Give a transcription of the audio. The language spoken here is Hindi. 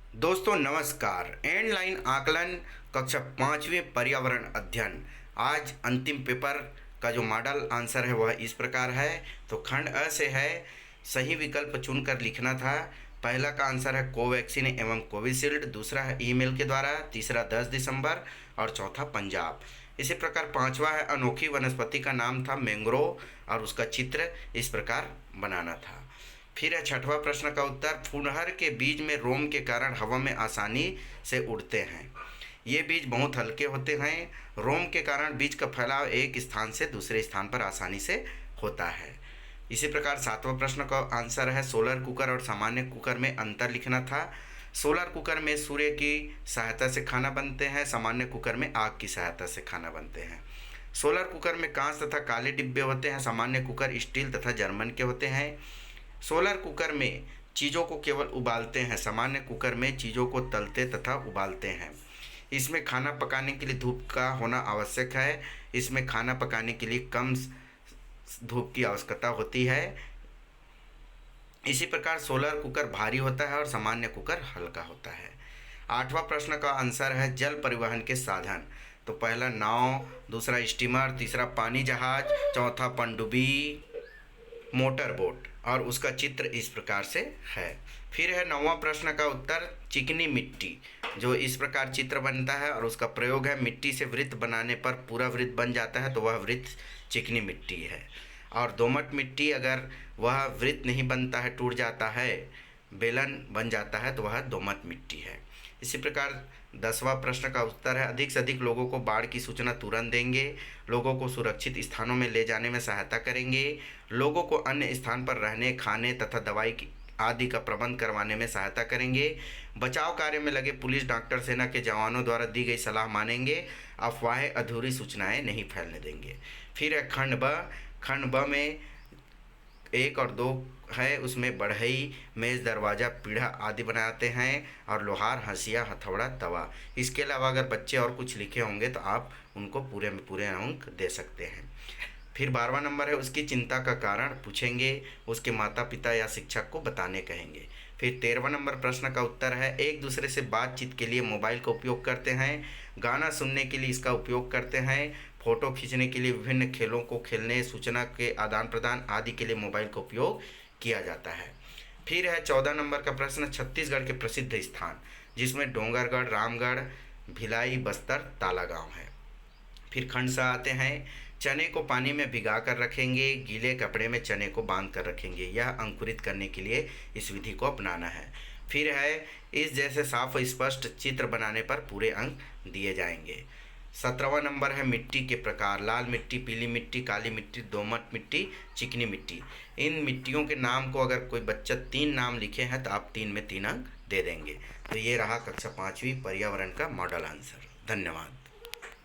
दोस्तों नमस्कार। एंड लाइन आकलन कक्षा 5वीं पर्यावरण अध्ययन। आज अंतिम पेपर का जो मॉडल आंसर है वह इस प्रकार है। तो खंड अ से है, सही विकल्प चुनकर लिखना था। पहला का आंसर है कोवैक्सीन एवं कोविशील्ड, दूसरा है ईमेल के द्वारा, तीसरा 10 दिसंबर और चौथा पंजाब। इसी प्रकार पांचवा है अनोखी वनस्पति का नाम था मैंग्रोव और उसका चित्र इस प्रकार बनाना था। फिर है छठवां प्रश्न का उत्तर, फुनहर के बीज में रोम के कारण हवा में आसानी से उड़ते हैं। ये बीज बहुत हल्के होते हैं। रोम के कारण बीज का फैलाव एक स्थान से दूसरे स्थान पर आसानी से होता है। इसी प्रकार सातवां प्रश्न का आंसर है सोलर कुकर और सामान्य कुकर में अंतर लिखना था। सोलर कुकर में सूर्य की सहायता से खाना बनते हैं, सामान्य कुकर में आग की सहायता से खाना बनते हैं। सोलर कुकर में कांच तथा काले डिब्बे होते हैं, सामान्य कुकर स्टील तथा जर्मन के होते हैं। सोलर कुकर में चीज़ों को केवल उबालते हैं, सामान्य कुकर में चीज़ों को तलते तथा उबालते हैं। इसमें खाना पकाने के लिए धूप का होना आवश्यक है। इसमें खाना पकाने के लिए कम धूप की आवश्यकता होती है। इसी प्रकार सोलर कुकर भारी होता है और सामान्य कुकर हल्का होता है। आठवां प्रश्न का आंसर है जल परिवहन के साधन। तो पहला नाव, दूसरा स्टीमर, तीसरा पानी जहाज, चौथा पनडुब्बी मोटर बोट और उसका चित्र इस प्रकार से है। फिर है नौवां प्रश्न का उत्तर चिकनी मिट्टी, जो इस प्रकार चित्र बनता है और उसका प्रयोग है मिट्टी से वृत्त बनाने पर पूरा वृत्त बन जाता है तो वह वृत्त चिकनी मिट्टी है। और दोमट मिट्टी अगर वह वृत्त नहीं बनता है, टूट जाता है, बेलन बन जाता है तो वह दोमट मिट्टी है। इसी प्रकार 10वां प्रश्न का उत्तर है अधिक से अधिक लोगों को बाढ़ की सूचना तुरंत देंगे, लोगों को सुरक्षित स्थानों में ले जाने में सहायता करेंगे, लोगों को अन्य स्थान पर रहने, खाने तथा दवाई आदि का प्रबंध करवाने में सहायता करेंगे, बचाव कार्य में लगे पुलिस, डॉक्टर, सेना के जवानों द्वारा दी गई सलाह मानेंगे, अफवाहें, अधूरी सूचनाएं नहीं फैलने देंगे। फिर है खंड ब। खंड ब में 1 और 2 है, उसमें बढ़ई, मेज़, दरवाज़ा, पीढ़ा आदि बनाते हैं और लोहार, हंसिया, हथौड़ा, तवा। इसके अलावा अगर बच्चे और कुछ लिखे होंगे तो आप उनको पूरे में पूरे अंक दे सकते हैं। फिर 12वां नंबर है उसकी चिंता का कारण पूछेंगे, उसके माता पिता या शिक्षक को बताने कहेंगे। फिर 13वां नंबर प्रश्न का उत्तर है एक दूसरे से बातचीत के लिए मोबाइल का उपयोग करते हैं, गाना सुनने के लिए इसका उपयोग करते हैं, फ़ोटो खींचने के लिए, विभिन्न खेलों को खेलने, सूचना के आदान प्रदान आदि के लिए मोबाइल का उपयोग किया जाता है। फिर है 14 नंबर का प्रश्न छत्तीसगढ़ के प्रसिद्ध स्थान, जिसमें डोंगरगढ़, रामगढ़, भिलाई, बस्तर, ताला गाँव है। फिर खंड सा आते हैं चने को पानी में भिगा कर रखेंगे, गीले कपड़े में चने को बांध कर रखेंगे। यह अंकुरित करने के लिए इस विधि को अपनाना है। फिर है इस जैसे साफ स्पष्ट चित्र बनाने पर पूरे अंक दिए जाएंगे। 17वां नंबर है मिट्टी के प्रकार, लाल मिट्टी, पीली मिट्टी, काली मिट्टी, दोमट मिट्टी, चिकनी मिट्टी। इन मिट्टियों के नाम को अगर कोई बच्चा 3 नाम लिखे हैं तो आप 3 में 3 अंक दे देंगे। तो ये रहा कक्षा 5वीं पर्यावरण का मॉडल आंसर। धन्यवाद।